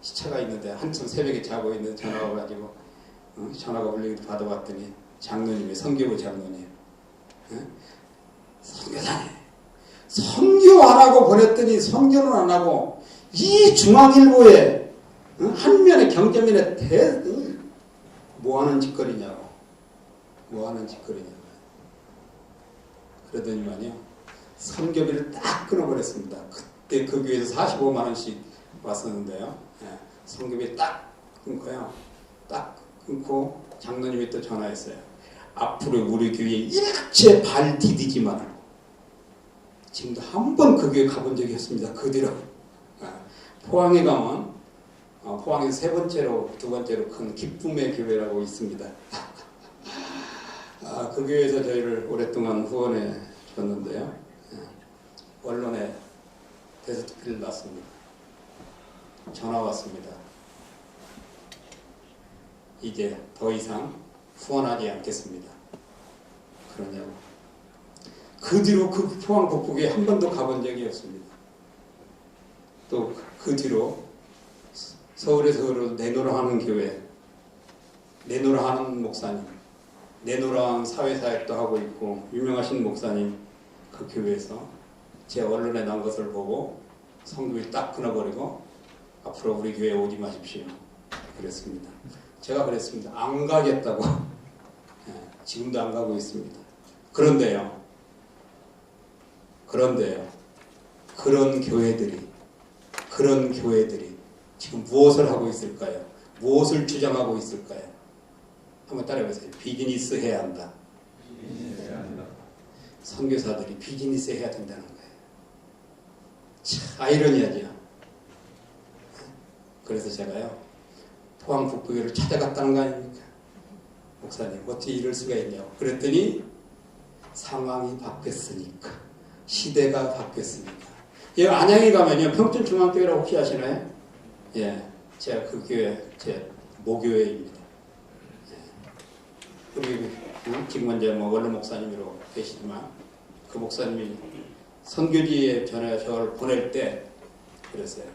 시차가 있는데 한참 새벽에 자고 있는 전화가 와가지고 전화가 울리기도 받아봤더니 장로님이 성교부 장로님 선교사님 선교 안 하고 보냈더니 선교는 안 하고 이 중앙일보에 한 면에 경제면에 뭐 하는 짓거리냐고 뭐 하는 짓거리냐고 그러더니만요 선교비를 딱 끊어버렸습니다. 그때 그 교회에서 45만 원씩 왔었는데요. 선교비 딱 끊고요. 딱 끊고 장로님이 또 전화했어요. 앞으로 우리 교회에 일체 발 디디지 말고. 지금도 한 번 그 교회 가본 적이 없습니다. 그 뒤로. 포항에 가면 포항에서 두 번째로 큰 기쁨의 교회라고 있습니다. 그 교회에서 저희를 오랫동안 후원해 줬는데요. 언론에 대서특필을 났습니다. 전화 왔습니다. 이제 더 이상 후원하지 않겠습니다. 그러냐고. 그 뒤로 그 포항 북북에 한 번도 가본 적이 없습니다. 또 그 뒤로 서울에서 내노라 하는 교회, 내노라 하는 목사님, 내노라 사회사역도 하고 있고 유명하신 목사님 그 교회에서 제 언론에 난 것을 보고 성교비 딱 끊어버리고 앞으로 우리 교회에 오지 마십시오. 그랬습니다. 제가 그랬습니다. 안 가겠다고. 지금도 안 가고 있습니다. 그런데요. 그런 교회들이 지금 무엇을 하고 있을까요? 무엇을 주장하고 있을까요? 한번 따라해보세요. 비즈니스 해야 한다. 선교사들이 비즈니스 해야 된다는 거예요. 참 아이러니하죠. 그래서 제가요. 포항 북부교를 찾아갔다는 거 아닙니까? 목사님 어떻게 이럴 수가 있냐고. 그랬더니 상황이 바뀌었으니까. 시대가 바뀌었으니까. 예, 안양에 가면요. 평촌중앙교회라고 혹시 아시나요? 예, 제가 그 교회 제 모교회입니다. 예. 우리 지금 이제 원로 목사님으로 계시지만 그 목사님이 선교지에 저를 보낼 때 그랬어요.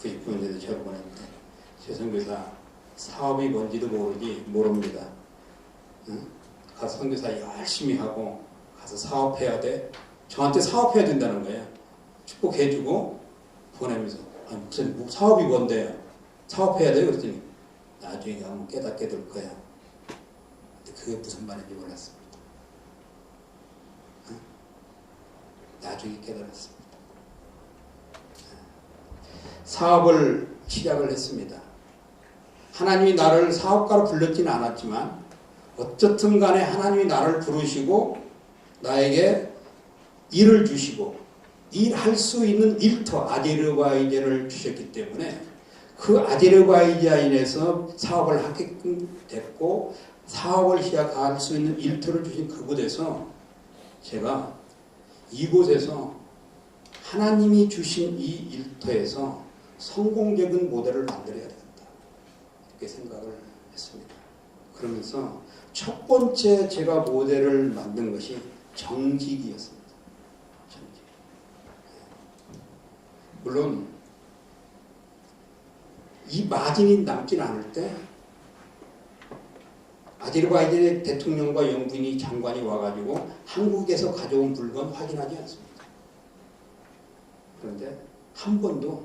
그 입구인데도 저를 보낼 때 최선교사 사업이 뭔지도 모릅니다. 응? 가서 선교사 열심히 하고 가서 사업해야 돼. 저한테 사업해야 된다는 거예요. 축복해주고 보내면서 아니 목사님 사업이 뭔데요? 사업해야 돼요? 그랬더니 나중에 가면 깨닫게 될 거야. 근데 그게 무슨 말인지 몰랐습니다. 응? 나중에 깨달았습니다. 사업을 시작을 했습니다. 하나님이 나를 사업가로 불렀지는 않았지만 어쨌든 간에 하나님이 나를 부르시고 나에게 일을 주시고 일할 수 있는 일터 아제르바이잔을 주셨기 때문에 그 아제르바이잔에서 사업을 하게끔 됐고 사업을 시작할 수 있는 일터를 주신 그곳에서 제가 이곳에서 하나님이 주신 이 일터에서 성공적인 모델을 만들어야 되겠다 이렇게 생각을 했습니다. 그러면서 첫 번째 제가 모델을 만든 것이 정직이었습니다. 정직. 물론 이 마진이 남진 않을 때 아제르바이잔의 대통령과 영부인이 장관이 와가지고 한국에서 가져온 물건 확인하지 않습니다. 그런데 한 번도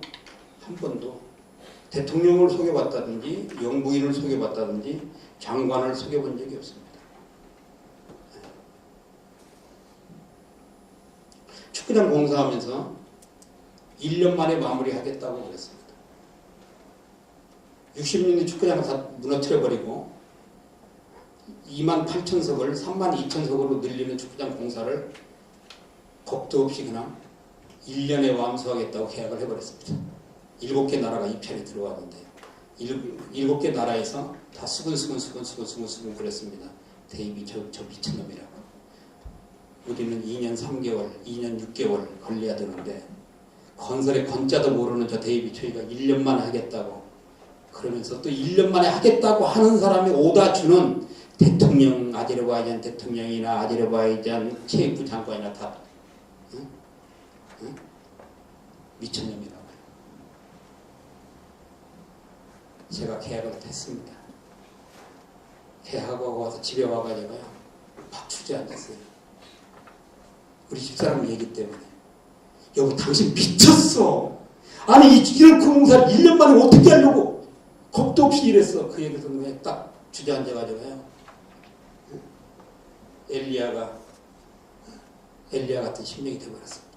대통령을 속여봤다든지 영부인을 속여봤다든지 장관을 속여본 적이 없습니다. 축구장 공사하면서 1년 만에 마무리하겠다고 그랬습니다. 60년대 축구장을 다 무너뜨려버리고 28,000석을 32,000석으로 늘리는 축구장 공사를 겁도 없이 그냥 1년에 완수하겠다고 계약을 해버렸습니다. 7개 나라가 입찰에 들어왔는데 7개 나라에서 다 수근수근 그랬습니다. 데이비 저 미친놈이라고. 우리는 2년 3개월, 2년 6개월 걸려야 되는데 건설의 건자도 모르는 저 데이비 초이가 1년 만에 하겠다고 그러면서 또 1년 만에 하겠다고 하는 사람이 오다 주는 대통령, 아제르바이잔 대통령이나 아제르바이잔 체육부 장관이나 다 미친놈이라고. 제가 계약을 했습니다. 계약하고 와서 집에 와가지고요. 막 주저앉았어요. 우리 집사람 얘기 때문에. 여보, 당신 미쳤어. 아니, 이런 공사를 1년 만에 어떻게 하려고. 겁도 없이 일했어. 그 얘기 듣는 딱 주저앉아가지고요. 엘리야 같은 심령이 되어버렸습니다.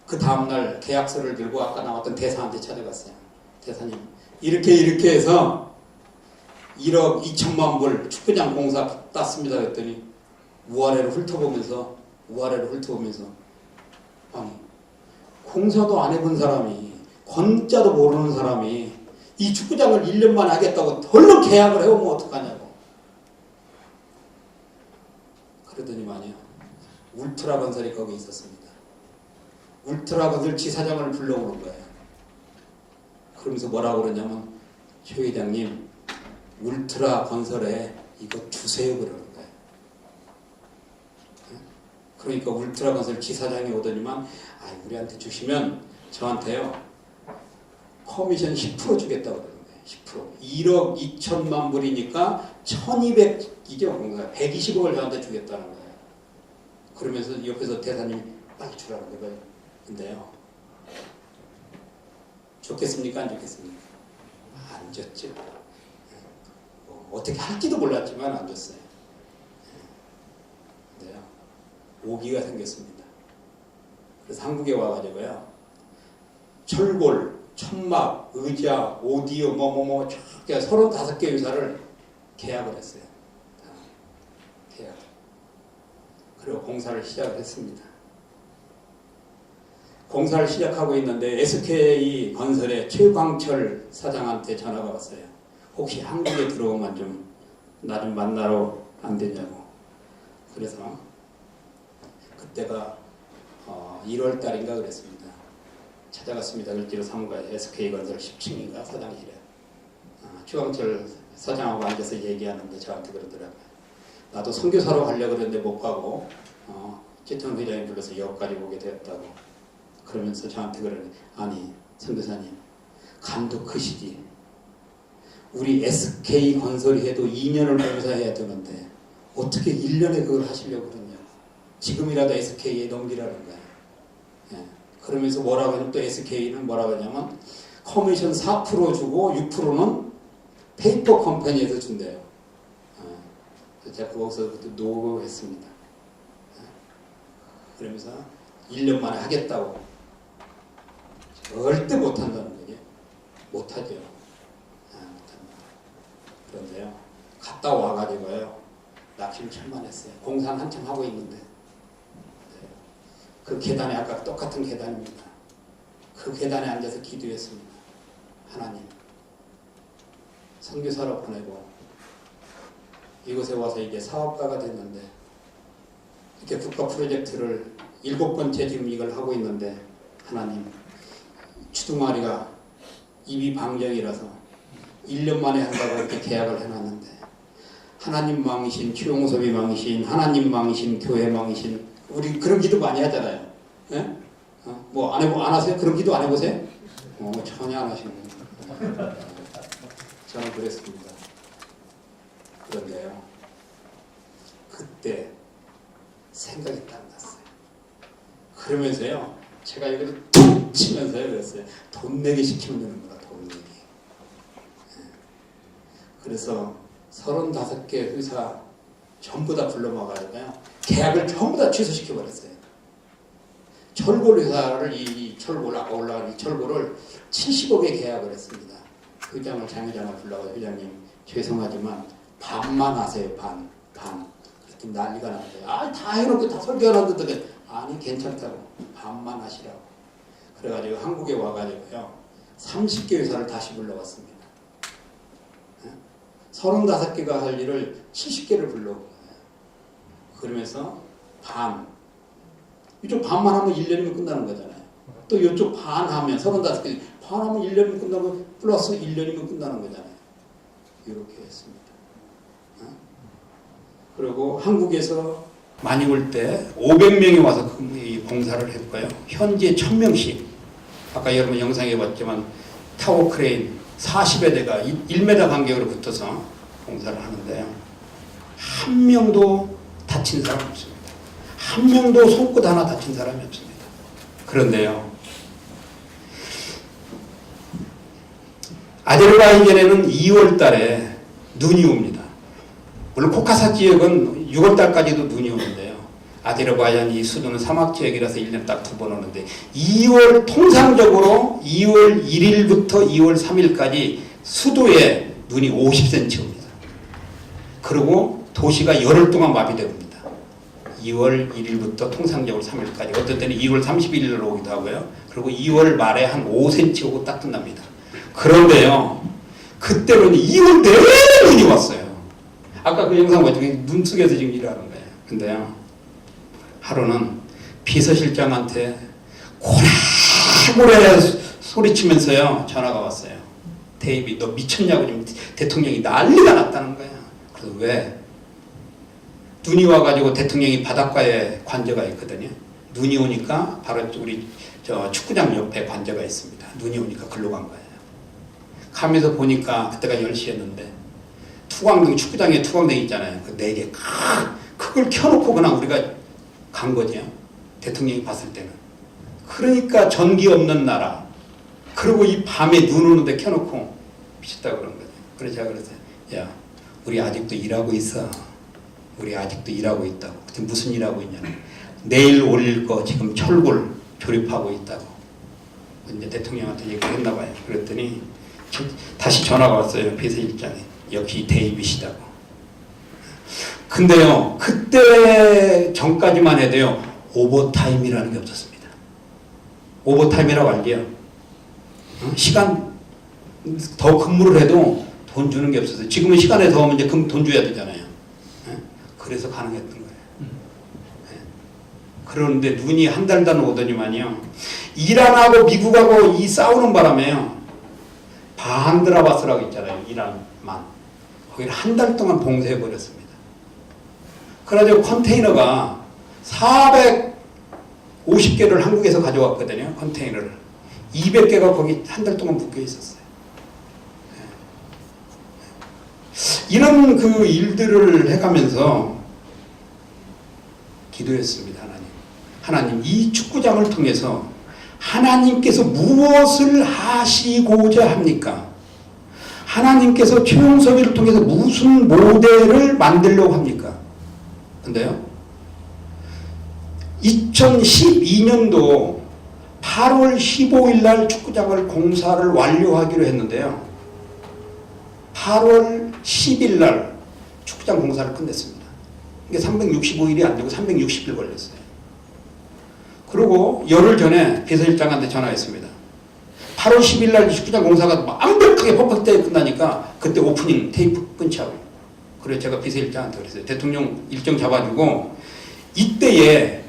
그 다음날 계약서를 들고 아까 나왔던 대사한테 찾아갔어요. 대사님, 이렇게 해서 1억 2천만 불 축구장 공사 땄습니다. 그랬더니 우아래를 훑어보면서 아니, 공사도 안 해본 사람이, 권자도 모르는 사람이 이 축구장을 1년 만에 하겠다고 얼른 계약을 해오면 어떡하냐고. 그러더니만요, 울트라 건설이 거기 있었습니다. 울트라 건설 지사장을 불러오는 거예요. 그러면서 뭐라고 그러냐면, 최 회장님, 울트라 건설에 이거 주세요 그러는 거예요. 그러니까 울트라 건설 지사장이 오더니만, 우리한테 주시면 저한테요 커미션 10% 주겠다고 그러는 거예요. 10%. 1억 2천만 불이니까 1200이죠. 120억을 저한테 주겠다는 거예요. 그러면서 옆에서 대사님이 빨리 주라는 거예요. 근데요, 좋겠습니까? 안 좋겠습니까? 안 줬죠. 어떻게 할지도 몰랐지만 안 줬어요. 근데요, 오기가 생겼습니다. 그래서 한국에 와가지고요, 철골, 천막, 의자, 오디오, 35개 회사를 계약을 했어요. 계약. 그리고 공사를 시작을 했습니다. 공사를 시작하고 있는데 SK 건설의 최광철 사장한테 전화가 왔어요. 혹시 한국에 들어오면 좀 나 좀 만나러 안 되냐고. 그래서 그때가 1월 달인가 그랬습니다. 찾아갔습니다. 을지로 사무과에 SK 건설 10층인가 사장실에. 최광철 사장하고 앉아서 얘기하는데 저한테 그러더라고요. 나도 선교사로 가려고 그랬는데 못 가고 최태원 회장이 불러서 여기까지 오게 되었다고. 그러면서 저한테 그러네. 아니, 선교사님, 간도 크시지. 우리 SK 건설이 해도 2년을 공사해야 되는데 어떻게 1년에 그걸 하시려고 그러냐. 지금이라도 SK에 넘기라는 거야. 예. 그러면서 뭐라고 하냐면, 또 SK는 뭐라고 하냐면 커미션 4% 주고 6%는 페이퍼 컴퍼니에서 준대요. 그래서 제가 거기서 노했습니다. 그러면서 1년 만에 하겠다고. 절대 못한다는 거죠. 못하죠. 못합니다. 그런데요, 갔다 와가지고요, 낚시를 천만했어요. 공사는 한참 하고 있는데. 그 계단에, 아까 똑같은 계단입니다. 그 계단에 앉아서 기도했습니다. 하나님, 선교사로 보내고 이곳에 와서 이제 사업가가 됐는데, 이렇게 국가 프로젝트를 7번째 지금 이걸 하고 있는데, 하나님, 주둥아리가 입이 방정이라서 1년 만에 한다고 이렇게 계약을 해놨는데, 하나님 망이신, 최용섭이 망이신, 하나님 망이신, 교회 망이신, 우리 그런 기도 많이 하잖아요. 예? 뭐 안 하세요? 그런 기도 안 해보세요? 전혀 안 하시는 거예요. 저는 그랬습니다. 그런데요, 그때 생각이 딱 났어요. 그러면서요, 제가 이걸 툭 치면서요, 그랬어요. 돈 내기 시키면 되는 거다, 돈 내기. 그래서 35개 회사 전부 다 불러모아가지고요, 계약을 전부 다 취소시켜버렸어요. 철골 회사를, 이 철골, 아까 올라간 이 철골을 70억에 계약을 했습니다. 회장을, 장회장을 불러가지고, 회장님, 죄송하지만 반만 하세요, 반. 그랬더니 난리가 난 거예요. 다 해놓고 다 설계해놨는데, 아니, 괜찮다고. 반만 하시라고. 그래가지고 한국에 와가지고요, 30개 회사를 다시 불러왔습니다. 35개가 할 일을 70개를 불러온 거예요. 그러면서 이쪽 반만 하면 1년이면 끝나는 거잖아요. 또 이쪽 반 하면, 35개, 반 하면 1년이면 끝나고, 플러스 1년이면 끝나는 거잖아요. 이렇게 했습니다. 그리고 한국에서 많이 올 때 500명이 와서 이 봉사를 했고요. 현재 1000명씩 아까 여러분 영상에 봤지만 타워 크레인 40여 대가 1m 간격으로 붙어서 공사를 하는데요. 한 명도 다친 사람 없습니다. 한 명도 손끝 하나 다친 사람이 없습니다. 그런데요, 아제르바이잔에는 2월 달에 눈이 옵니다. 물론 코카사 지역은 6월 달까지도 눈이 오는데요. 아제르바이잔 이 수도는 사막 지역이라서 1년에 딱 2번 오는데, 2월 통상적으로 2월 1일부터 2월 3일까지 수도에 눈이 50cm 옵니다. 그리고 도시가 열흘 동안 마비됩니다. 2월 1일부터 통상적으로 3일까지, 어떤 때는 2월 31일로 오기도 하고요. 그리고 2월 말에 한 5cm 오고 딱 끝납니다. 그런데요, 그때는 2월 내내 눈이 왔어요. 아까 그 영상 보니까 눈 속에서 지금 일하는 거예요. 근데요, 하루는 비서실장한테 고래고래 소리치면서요 전화가 왔어요. 데이비, 너 미쳤냐고. 지금 대통령이 난리가 났다는 거야. 그래서 왜? 눈이 와가지고 대통령이 바닷가에 관저가 있거든요. 눈이 오니까 바로 우리 저 축구장 옆에 관저가 있습니다. 눈이 오니까 글로 간 거예요. 가면서 보니까 그때가 10시였는데 투광등, 축구장에 투광등 있잖아요. 그 4개 그걸 켜놓고 그냥 우리가 간 거죠. 대통령이 봤을 때는. 그러니까 전기 없는 나라, 그리고 이 밤에 눈 오는데 켜놓고 미쳤다고 그런 거죠. 그래서 제가 그랬어요. 야, 우리 아직도 일하고 있어. 우리 아직도 일하고 있다고. 그때 무슨 일하고 있냐면 내일 올릴 거 지금 철골 조립하고 있다고 이제 대통령한테 얘기를 했나 봐요. 그랬더니 다시 전화가 왔어요. 비서실장이. 역시 데이빗이다고. 근데요, 그때 전까지만 해도요, 오버타임이라는 게 없었습니다. 오버타임이라고 알게요. 시간 더 근무를 해도 돈 주는 게 없었어요. 지금은 시간에 더 하면 이제 돈 줘야 되잖아요. 그래서 가능했던 거예요. 그런데 눈이 한 달 오더니만요, 이란하고 미국하고 이 싸우는 바람에요, 바한드라바스라고 있잖아요. 이란만. 거기를 한 달 동안 봉쇄해버렸습니다. 그래가지고 컨테이너가 450개를 한국에서 가져왔거든요. 컨테이너를. 200개가 거기 한 달 동안 묶여 있었어요. 이런 그 일들을 해가면서 기도했습니다. 하나님, 이 축구장을 통해서 하나님께서 무엇을 하시고자 합니까? 하나님께서 최용섭이를 통해서 무슨 모델을 만들려고 합니까? 근데요, 2012년도 8월 15일 날 축구장을 공사를 완료하기로 했는데요, 8월 10일 날 축구장 공사를 끝냈습니다. 이게 365일이 안 되고 360일 걸렸어요. 그리고 열흘 전에 비서실장한테 전화했습니다. 8월 10일 날 축구장 공사가 완벽하게 퍼펙트하게 끝나니까 그때 오프닝 테이프 끊자고. 그래서 제가 비서실장한테 그랬어요. 대통령 일정 잡아주고 이때에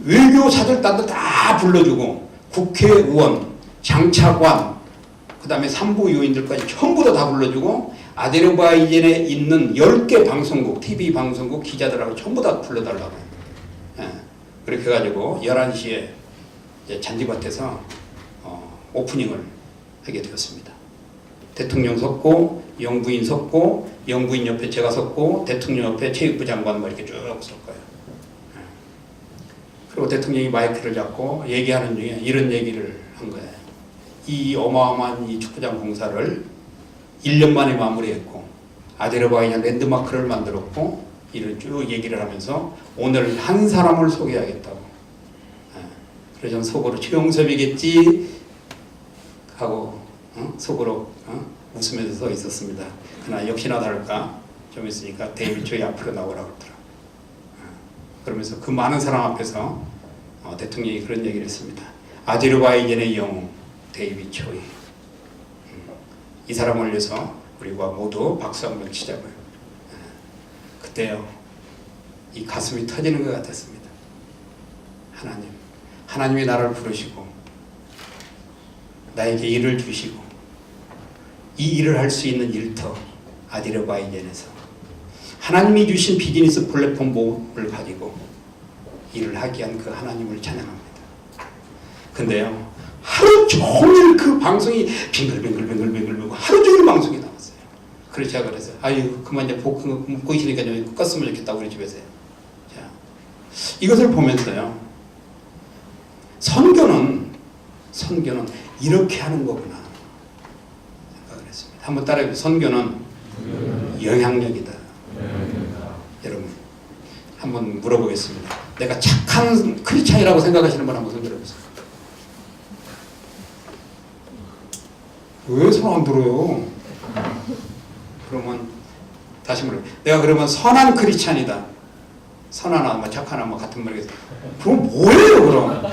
외교사절단도 다 불러주고 국회의원, 장차관, 그 다음에 산부 요인들까지 전부 다 불러주고 아제르바이잔에 있는 10개 방송국, TV 방송국 기자들하고 전부 다 불러달라고. 그렇게 해가지고 11시에 잔디밭에서 오프닝을 하게 되었습니다. 대통령 섰고, 영부인 섰고, 영부인 옆에 제가 섰고, 대통령 옆에 체육부 장관 이렇게 쭉 섰고요. 그리고 대통령이 마이크를 잡고 얘기하는 중에 이런 얘기를 한 거예요. 이 어마어마한 이 축구장 공사를 1년 만에 마무리했고, 아제르바이잔 랜드마크를 만들었고, 이를 쭉 얘기를 하면서 오늘 한 사람을 소개하겠다고. 그래서 전 속으로 최용섭이겠지 하고 속으로 웃으면서 서 있었습니다. 그러나 역시나 다를까 좀 있으니까 데이빗 조이 앞으로 나오라고 그러더라고요. 그러면서 그 많은 사람 앞에서 대통령이 그런 얘기를 했습니다. 아제르바이잔의 영웅 데이빗 조이. 이 사람을 위해서 우리가 모두 박수 한번 치자고요. 그때요, 이 가슴이 터지는 것 같았습니다. 하나님이 나를 부르시고 나에게 일을 주시고 이 일을 할 수 있는 일터 아제르바이잔에서 하나님이 주신 비즈니스 플랫폼을 가지고 일을 하게 한 그 하나님을 찬양합니다. 근데요, 하루 종일 그 방송이 빙글빙글 하루 종일 방송이 나왔어요. 그래서 제가 그래서 아유 그만 이제 먹고 있으니까 좀 껐으면 좋겠다 우리 집에서요. 자, 이것을 보면서요. 선교는 이렇게 하는 거구나 생각을 했습니다. 한번 따라해보세요. 선교는 영향력이다. 여러분 한번 물어보겠습니다. 내가 착한 크리스찬이라고 생각하시는 분 한번 손 들어보세요. 왜 손 안 들어요? 그러면 다시 물어요. 내가 그러면 선한 크리스찬이다. 선하나 뭐 착하나 뭐 같은 말이겠어. 그럼 뭐예요 그럼?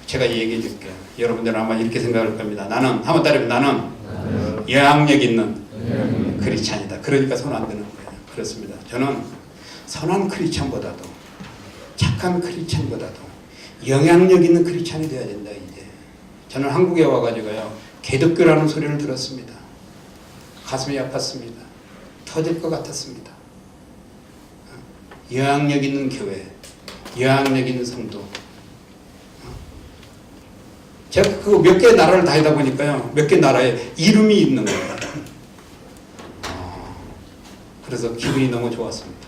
제가 얘기해 줄게요. 여러분들은 아마 이렇게 생각할 겁니다. 나는 한번 따라해보면 나는 영향력 있는 크리스찬이다. 그러니까 손 안 드는 거예요. 그렇습니다. 저는 선한 크리스찬보다도 착한 크리스찬보다도 영향력 있는 크리스찬이 되어야 된다. 이제 저는 한국에 와가지고요 개독교라는 소리를 들었습니다. 가슴이 아팠습니다. 터질 것 같았습니다. 영향력 있는 교회, 영향력 있는 성도. 제가 그 몇 개의 나라를 다니다 보니까요 몇 개 나라에 이름이 있는 거예요. 그래서 기분이 너무 좋았습니다.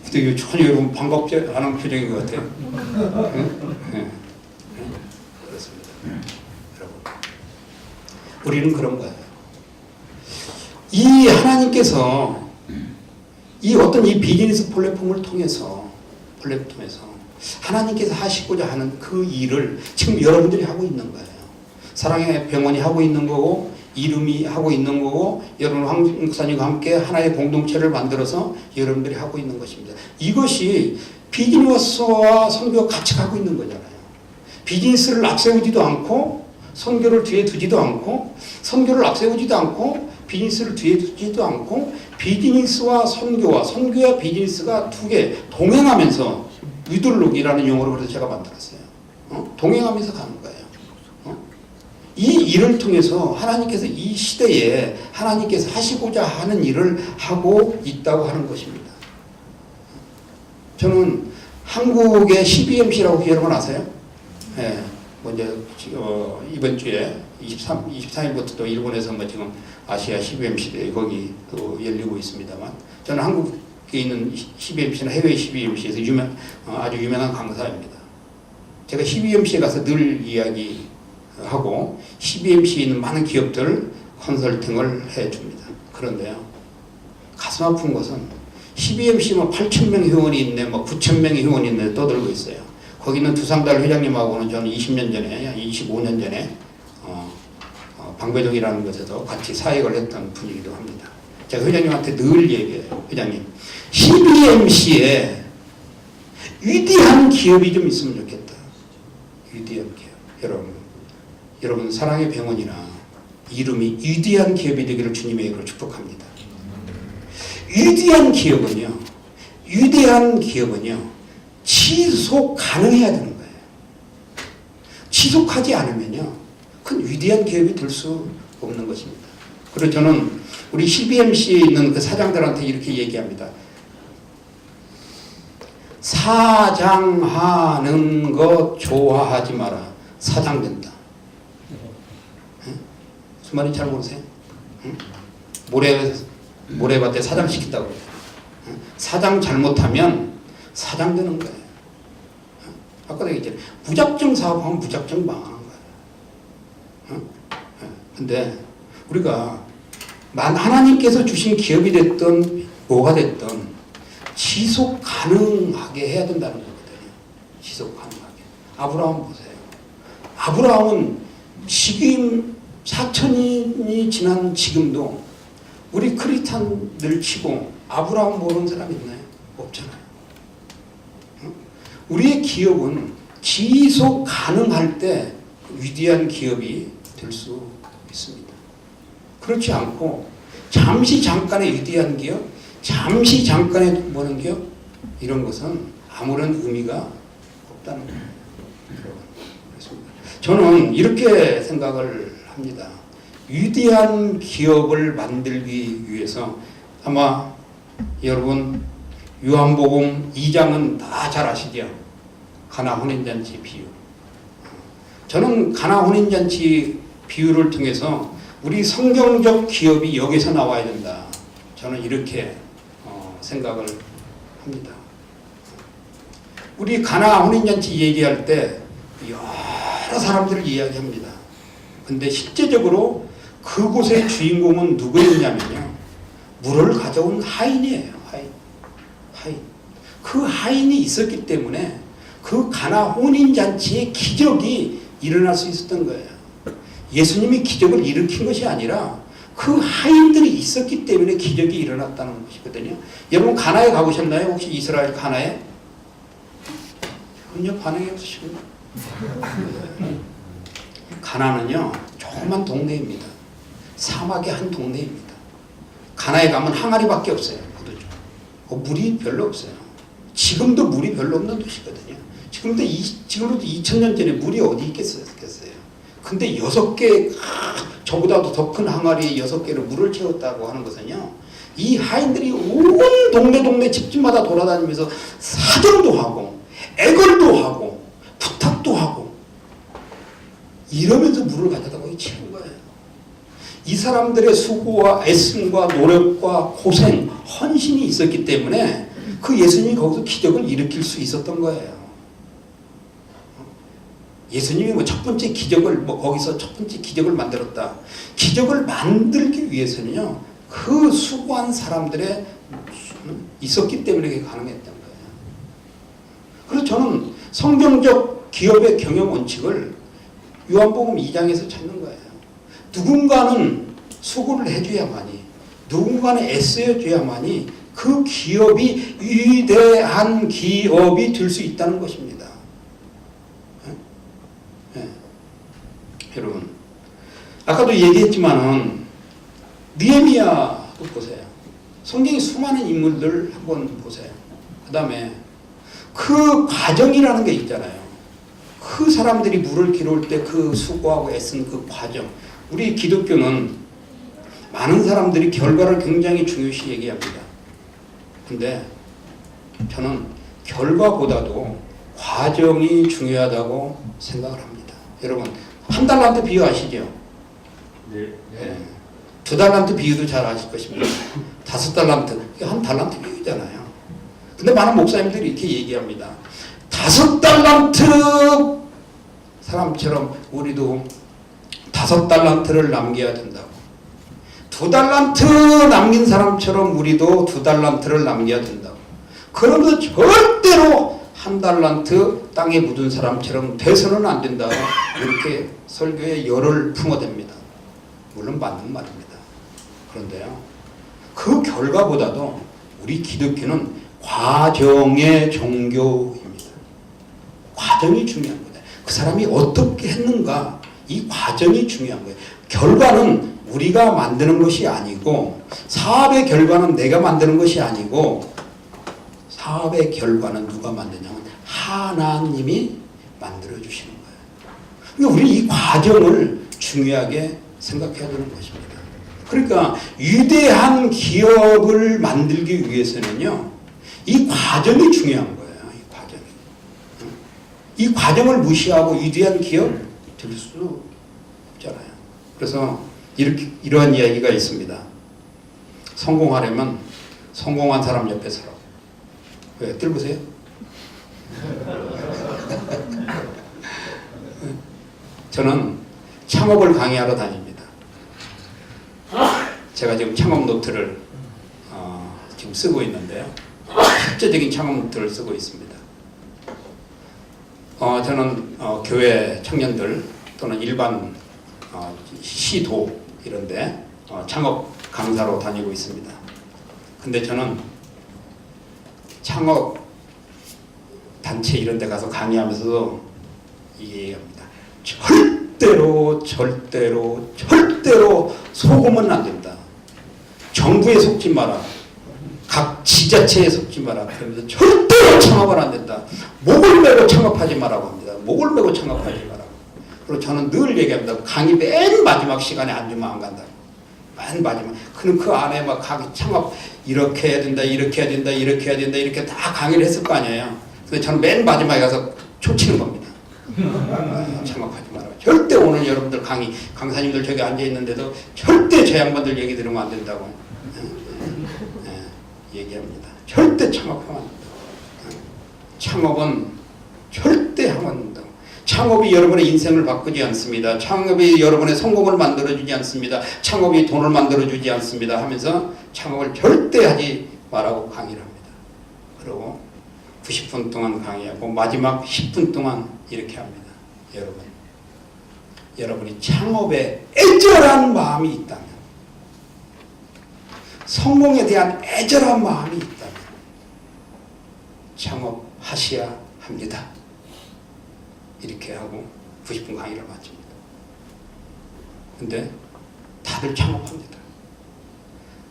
근데 이거 전혀 여러분 반갑지 않은 표정인 것 같아요. 네. 그렇습니다. 여러분, 우리는 그런 거예요. 이 하나님께서 이 어떤 이 비즈니스 플랫폼을 통해서 하나님께서 하시고자 하는 그 일을 지금 여러분들이 하고 있는 거예요. 사랑의 병원이 하고 있는 거고 이름이 하고 있는 거고 여러분 황 목사님과 함께 하나의 공동체를 만들어서 여러분들이 하고 있는 것입니다. 이것이 비즈니스와 선교가 같이 가고 있는 거잖아요. 비즈니스를 앞세우지도 않고 선교를 뒤에 두지도 않고 선교를 앞세우지도 않고 비즈니스를 뒤에 두지도 않고 비즈니스와 선교와 비즈니스가 두 개 동행하면서 위들룩이라는 용어로 그래서 제가 만들었어요. 동행하면서 가는 거예요. 이 일을 통해서 하나님께서 이 시대에 하나님께서 하시고자 하는 일을 하고 있다고 하는 것입니다. 저는 한국의 CBMC라고 여러분 아세요? 네, 먼저 이번 주에 23일부터 또 일본에서 뭐 지금 아시아 CBMC 거기 또 열리고 있습니다만 저는 한국에 있는 CBMC나 해외 CBMC에서 아주 유명한 강사입니다. 제가 CBMC에 가서 늘 이야기하고 CBMC에 있는 많은 기업들 컨설팅을 해줍니다. 그런데요, 가슴 아픈 것은 CBMC 뭐 8,000명 회원이 있네, 뭐 9,000명의 회원이 있네 떠들고 있어요. 거기는 두상달 회장님하고는 저는 20년 전에, 25년 전에 방배동이라는 곳에서 같이 사역을 했던 분이기도 합니다. 제가 회장님한테 늘 얘기해요. 회장님, CBMC에 위대한 기업이 좀 있으면 좋겠다. 위대한 기업. 여러분 사랑의 병원이나 이름이 위대한 기업이 되기를 주님의 이름으로 축복합니다. 위대한 기업은요 지속 가능해야 되는 거예요. 지속하지 않으면요 큰 위대한 기업이 될 수 없는 것입니다. 그래서 저는 우리 CBMC에 있는 그 사장들한테 이렇게 얘기합니다. 사장하는 거 좋아하지 마라. 사장된다. 무슨 말인지 잘 모르세요? 모래밭에 사장 시킨다고 그래요. 사장 잘못하면 사장 되는 거예요. 아까도 얘기했잖아요. 무작정 사업하면 무작정 망하는 거예요. 근데 우리가 하나님께서 주신 기업이 됐든 뭐가 됐든 지속 가능하게 해야 된다는 거거든요. 지속 가능하게. 아브라함 보세요. 아브라함은 지금 4천년이 지난 지금도 우리 크리스찬들 치고 아브라함 모르는 사람 있나요? 없잖아요. 우리의 기업은 지속 가능할 때 위대한 기업이 될 수 있습니다. 그렇지 않고 잠시 잠깐의 위대한 기업, 잠시 잠깐의 뭐는 기업 이런 것은 아무런 의미가 없다는 거예요. 그렇습니다. 저는 이렇게 생각을 합니다. 위대한 기업을 만들기 위해서 아마 여러분 요한복음 2장은 다 잘 아시죠? 가나 혼인잔치 비유. 저는 가나 혼인잔치 비유를 통해서 우리 성경적 기업이 여기서 나와야 된다. 저는 이렇게 생각을 합니다. 우리 가나 혼인잔치 얘기할 때 여러 사람들을 이야기합니다. 근데 실제적으로 그곳의 주인공은 누구였냐면요. 물을 가져온 하인이에요. 하인. 그 하인이 있었기 때문에 그 가나 혼인잔치의 기적이 일어날 수 있었던 거예요. 예수님이 기적을 일으킨 것이 아니라 그 하인들이 있었기 때문에 기적이 일어났다는 것이거든요. 여러분 가나에 가보셨나요? 혹시 이스라엘 가나에? 전혀 반응이 없으시군요. 가나는요 조그만 동네입니다. 사막의 한 동네입니다. 가나에 가면 항아리밖에 없어요. 물이 별로 없어요. 지금도 물이 별로 없는 도시거든요. 지금도 2000년 전에 물이 어디 있겠어요? 근데 6개, 저보다도 더 큰 항아리에 6개로 물을 채웠다고 하는 것은요, 이 하인들이 온 동네 집집마다 돌아다니면서 사정도 하고, 애걸도 하고, 부탁도 하고, 이러면서 물을 가져다 거기 채운 거예요. 이 사람들의 수고와 애씀과 노력과 고생, 헌신이 있었기 때문에 그 예수님이 거기서 기적을 일으킬 수 있었던 거예요. 예수님이 첫 번째 기적을 거기서 첫 번째 기적을 만들었다. 기적을 만들기 위해서는요, 그 수고한 사람들의 있었기 때문에 그게 가능했던 거예요. 그래서 저는 성경적 기업의 경영 원칙을 요한복음 2장에서 찾는 거예요. 누군가는 수고를 해줘야만이, 누군가는 애써줘야만이 그 기업이 위대한 기업이 될 수 있다는 것입니다. 여러분, 아까도 얘기했지만은 느헤미야도 보세요. 성경에 수많은 인물들 한번 보세요. 그 다음에 그 과정이라는 게 있잖아요. 그 사람들이 물을 기르올 때 그 수고하고 애쓴 그 과정. 우리 기독교는 많은 사람들이 결과를 굉장히 중요시 얘기합니다. 근데 저는 결과보다도 과정이 중요하다고 생각을 합니다. 여러분, 한 달란트 비유 아시죠? 네. 2달란트 비유도 잘 아실 것입니다. 5달란트, 이게 한 달란트 비유잖아요. 근데 많은 목사님들이 이렇게 얘기합니다. 5달란트 사람처럼 우리도 5달란트를 남겨야 된다고. 2달란트 남긴 사람처럼 우리도 2달란트를 남겨야 된다고. 그러면 절대로 1달란트 땅에 묻은 사람처럼 돼서는 안 된다. 이렇게 설교에 열을 품어댑니다. 물론 맞는 말입니다. 그런데요, 그 결과보다도 우리 기독교는 과정의 종교입니다. 과정이 중요한 거다. 그 사람이 어떻게 했는가, 이 과정이 중요한 거예요. 결과는 우리가 만드는 것이 아니고, 사업의 결과는 내가 만드는 것이 아니고, 사업의 결과는 누가 만드냐면 하나님이 만들어주시는 거예요. 그러니까 우리 이 과정을 중요하게 생각해야 되는 것입니다. 그러니까 위대한 기업을 만들기 위해서는요, 이 과정이 중요한 거예요. 이 과정을 무시하고 위대한 기업 될 수 없잖아요. 그래서 이러한 이야기가 있습니다. 성공하려면 성공한 사람 옆에 서라. 왜? 들보세요? 저는 창업을 강의하러 다닙니다. 제가 지금 창업 노트를 지금 쓰고 있는데요. 실제적인 창업 노트를 쓰고 있습니다. 저는 교회 청년들 또는 일반 시도 이런데 창업 강사로 다니고 있습니다. 근데 저는 창업 단체 이런 데 가서 강의하면서도 얘기합니다. 절대로 속으면 안 된다. 정부에 속지 마라. 각 지자체에 속지 마라. 그러면서 절대로 창업은 안 된다. 목을 메고 창업하지 마라고 합니다. 목을 메고 창업하지 마라고. 그리고 저는 늘 얘기합니다. 강의 맨 마지막 시간에 앉으면 안 간다. 맨 마지막. 그 안에 막 강의 창업 이렇게 해야 된다, 이렇게 해야 된다, 이렇게 해야 된다, 이렇게 다 강의를 했을 거 아니에요. 근데 저는 맨 마지막에 가서 초치는 겁니다. 참혹하지 마라. 절대 오늘 여러분들 강사님들 저기 앉아 있는데도 절대 저 양반들 얘기 들으면 안 된다고 얘기합니다. 절대 참혹하면 안 된다. 참혹은 절대 하면 안 된다. 창업이 여러분의 인생을 바꾸지 않습니다. 창업이 여러분의 성공을 만들어주지 않습니다. 창업이 돈을 만들어주지 않습니다. 하면서 창업을 절대 하지 말라고 강의를 합니다. 그리고 90분 동안 강의하고 마지막 10분 동안 이렇게 합니다. 여러분이 창업에 애절한 마음이 있다면, 성공에 대한 애절한 마음이 있다면 창업하셔야 합니다. 이렇게 하고 90분 강의를 마칩니다. 근데 다들 창업합니다.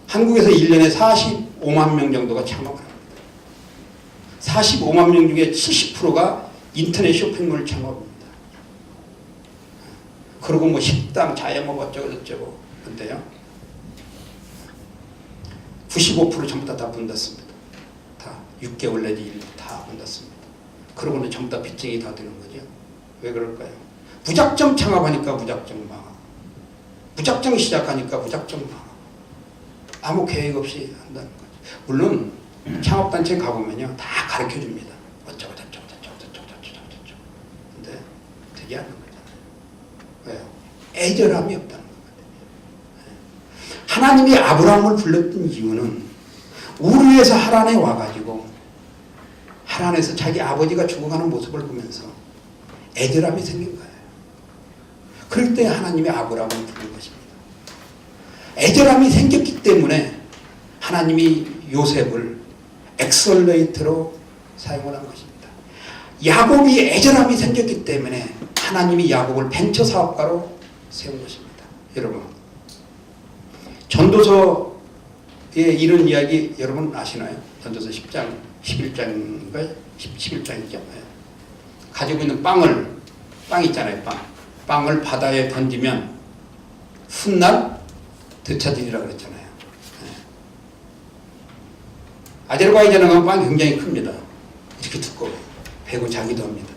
한국에서 1년에 45만 명 정도가 창업을 합니다. 45만 명 중에 70%가 인터넷 쇼핑몰 창업입니다. 그리고 뭐 식당, 자영업 어쩌고 저쩌고. 근데요, 95% 전부 다 문 닫습니다. 다 6개월 내지 1년 다 문 닫습니다. 그러고는 전부 다 빚쟁이 다 되는 거죠. 왜 그럴까요? 무작정 창업하니까 무작정 망하고, 무작정 시작하니까 무작정 망하고, 아무 계획 없이 한다는 거죠. 물론 창업단체 가보면요, 다 가르쳐 줍니다. 어쩌고 저쩌고 저쩌고 저쩌고 저쩌고 저쩌고. 근데 되지 않는 거잖아요. 왜요? 애절함이 없다는 거거든요. 하나님이 아브라함을 불렀던 이유는 우르에서 하란에 와가지고 하란에서 자기 아버지가 죽어가는 모습을 보면서 애절함이 생긴 거예요. 그럴 때 하나님이 아브라함을 부른 것입니다. 애절함이 생겼기 때문에 하나님이 요셉을 엑셀레이터로 사용을 한 것입니다. 야곱이 애절함이 생겼기 때문에 하나님이 야곱을 벤처 사업가로 세운 것입니다. 여러분, 전도서에 이런 이야기 여러분 아시나요? 전도서 10장, 11장인가요? 11장이죠. 가지고 있는 빵 있잖아요. 빵을 바다에 던지면 훗날 되찾으리라 그랬잖아요. 아제르바이잔은 빵이 굉장히 큽니다. 이렇게 두꺼워요. 배고 자기도 합니다.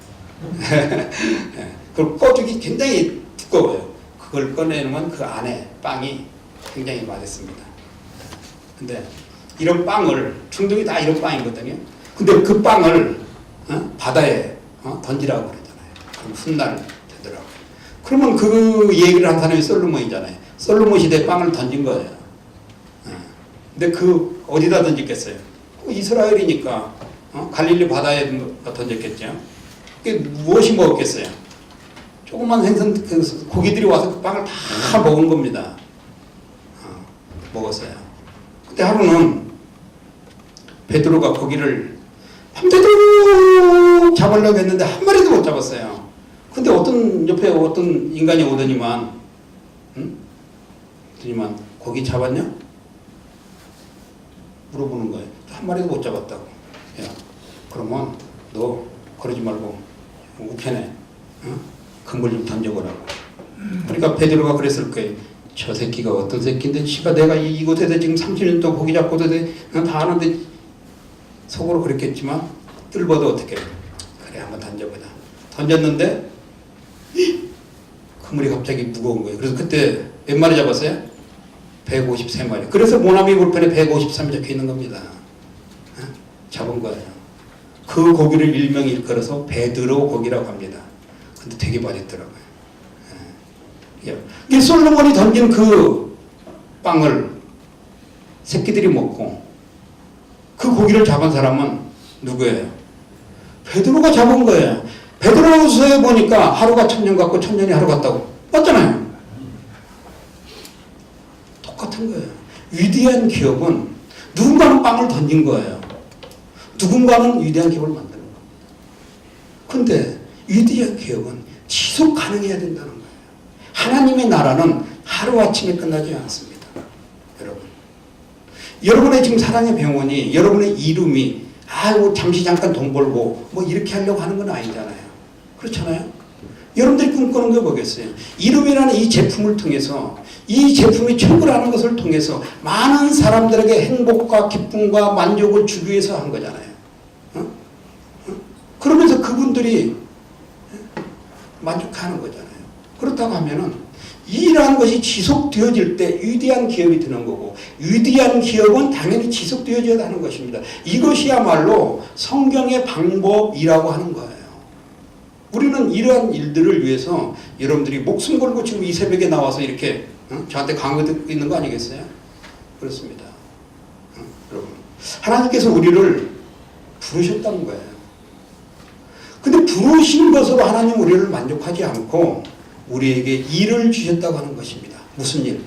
그걸 꺼주기 굉장히 두꺼워요. 그걸 꺼내면 그 안에 빵이 굉장히 맛있습니다. 근데 이런 빵을, 중동이 다 이런 빵이거든요. 근데 그 빵을 바다에 던지라고 그러잖아요. 그럼 훗날 되더라고요. 그러면 그 얘기를 한 사람이 솔로몬이잖아요. 솔로몬 시대에 빵을 던진 거예요. 근데 그 어디다 던졌겠어요? 이스라엘이니까 갈릴리 바다에 던졌겠죠. 그게 무엇이 먹었겠어요? 조그만 생선 고기들이 와서 그 빵을 다 먹은 겁니다. 먹었어요. 그때 하루는 베드로가 고기를 밤새도록 잡으려고 했는데 한 마리도 못 잡았어요. 근데 옆에 어떤 인간이 오더니만 고기 잡았냐? 물어보는 거예요. 한 마리도 못 잡았다고. 야, 그러면 너 그러지 말고 우편에 그물 좀 던져보라고. 그러니까 베드로가 그랬을 거예요. 저 새끼가 어떤 새끼인데 씨가 내가 이곳에서 지금 30년 동안 고기 잡고도 다 아는데, 속으로 그랬겠지만 뜰보도 어떻게 그래 한번 던져보자. 던졌는데 그물이 갑자기 무거운 거예요. 그래서 그때 몇 마리 잡았어요? 153마리. 그래서 모나미 불편에 153이 적혀 있는 겁니다. 잡은 거예요. 그 고기를 일명 일컬어서 베드로 고기라고 합니다. 근데 되게 맛있더라고요. 이 솔로몬이 던진 그 빵을 새끼들이 먹고 그 고기를 잡은 사람은 누구예요? 베드로가 잡은 거예요. 베드로서에 보니까 하루가 1000년 같고 1000년이 하루 같다고. 맞잖아요. 똑같은 거예요. 위대한 기업은 누군가는 빵을 던진 거예요. 누군가는 위대한 기업을 만드는 겁니다. 그런데 위대한 기업은 지속 가능해야 된다는 거예요. 하나님의 나라는 하루아침에 끝나지 않습니다. 여러분의 지금 사랑의 병원이, 여러분의 이름이 잠시 잠깐 돈 벌고 뭐 이렇게 하려고 하는 건 아니잖아요. 그렇잖아요. 여러분들이 꿈꾸는 게 뭐겠어요? 이름이라는 이 제품을 통해서, 이 제품이 최고라는 것을 통해서 많은 사람들에게 행복과 기쁨과 만족을 주기 위해서 한 거잖아요. 그러면서 그분들이 만족하는 거잖아요. 그렇다고 하면은 일하는 것이 지속되어질 때 위대한 기업이 되는 거고, 위대한 기업은 당연히 지속되어져야 하는 것입니다. 이것이야말로 성경의 방법이라고 하는 거예요. 우리는 이러한 일들을 위해서 여러분들이 목숨 걸고 지금 이 새벽에 나와서 이렇게 저한테 강의 듣고 있는 거 아니겠어요? 그렇습니다. 여러분, 하나님께서 우리를 부르셨다는 거예요. 근데 부르신 것으로 하나님 우리를 만족하지 않고 우리에게 일을 주셨다고 하는 것입니다. 무슨 일?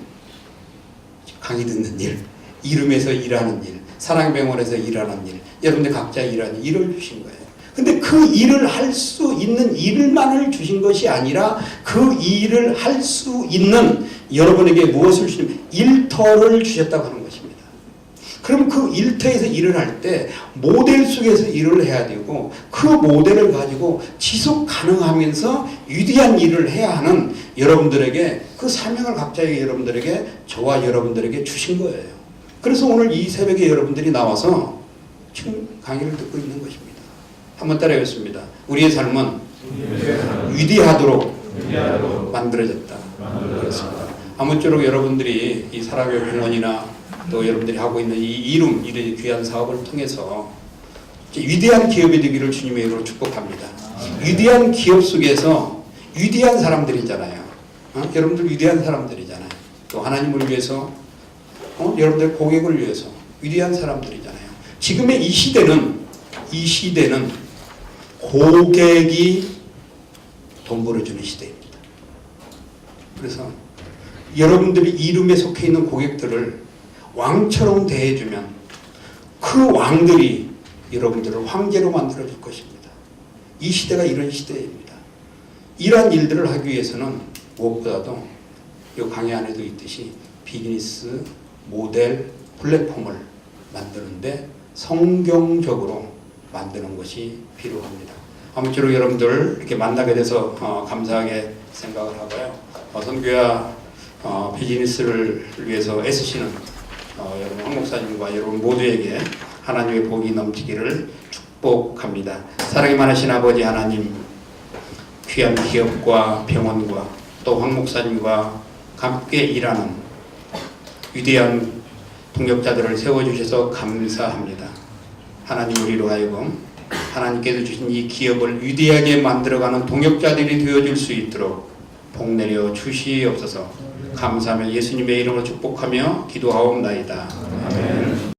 강의 듣는 일, 이름에서 일하는 일, 사랑병원에서 일하는 일, 여러분들 각자 일하는 일을 주신 거예요. 근데 그 일을 할 수 있는 일만을 주신 것이 아니라 그 일을 할 수 있는 여러분에게 무엇을 주시냐면 일터를 주셨다고 하는 것입니다. 그럼 그 일터에서 일을 할 때 모델 속에서 일을 해야 되고 그 모델을 가지고 지속 가능하면서 위대한 일을 해야 하는 여러분들에게 그 사명을 각자의 여러분들에게 저와 여러분들에게 주신 거예요. 그래서 오늘 이 새벽에 여러분들이 나와서 지금 강의를 듣고 있는 것입니다. 한번 따라해보겠습니다. 우리의 삶은 위대하도록 만들어졌다. 그렇습니다. 아무쪼록 여러분들이 이 사랑의 공원이나 또 여러분들이 하고 있는 이 이런 귀한 사업을 통해서 위대한 기업이 되기를 주님의 이름으로 축복합니다. 위대한 기업 속에서 위대한 사람들이잖아요. 여러분들 위대한 사람들이잖아요. 또 하나님을 위해서 여러분들 고객을 위해서 위대한 사람들이잖아요. 지금의 이 시대는 고객이 돈 벌어주는 시대입니다. 그래서 여러분들이 이름에 속해 있는 고객들을 왕처럼 대해주면 그 왕들이 여러분들을 황제로 만들어줄 것입니다. 이 시대가 이런 시대입니다. 이러한 일들을 하기 위해서는 무엇보다도 이 강의 안에도 있듯이 비즈니스 모델 플랫폼을 만드는데 성경적으로 만드는 것이 필요합니다. 아무쪼록 여러분들 이렇게 만나게 돼서 감사하게 생각을 하고요. 선교야 비즈니스를 위해서 애쓰시는 여러분 황 목사님과 여러분 모두에게 하나님의 복이 넘치기를 축복합니다. 사랑이 많으신 아버지 하나님, 귀한 기업과 병원과 또 황 목사님과 함께 일하는 위대한 동역자들을 세워주셔서 감사합니다. 하나님, 우리로 하여금 하나님께서 주신 이 기업을 위대하게 만들어가는 동역자들이 되어줄 수 있도록 복내려 주시옵소서. 감사하며 예수님의 이름으로 축복하며 기도하옵나이다.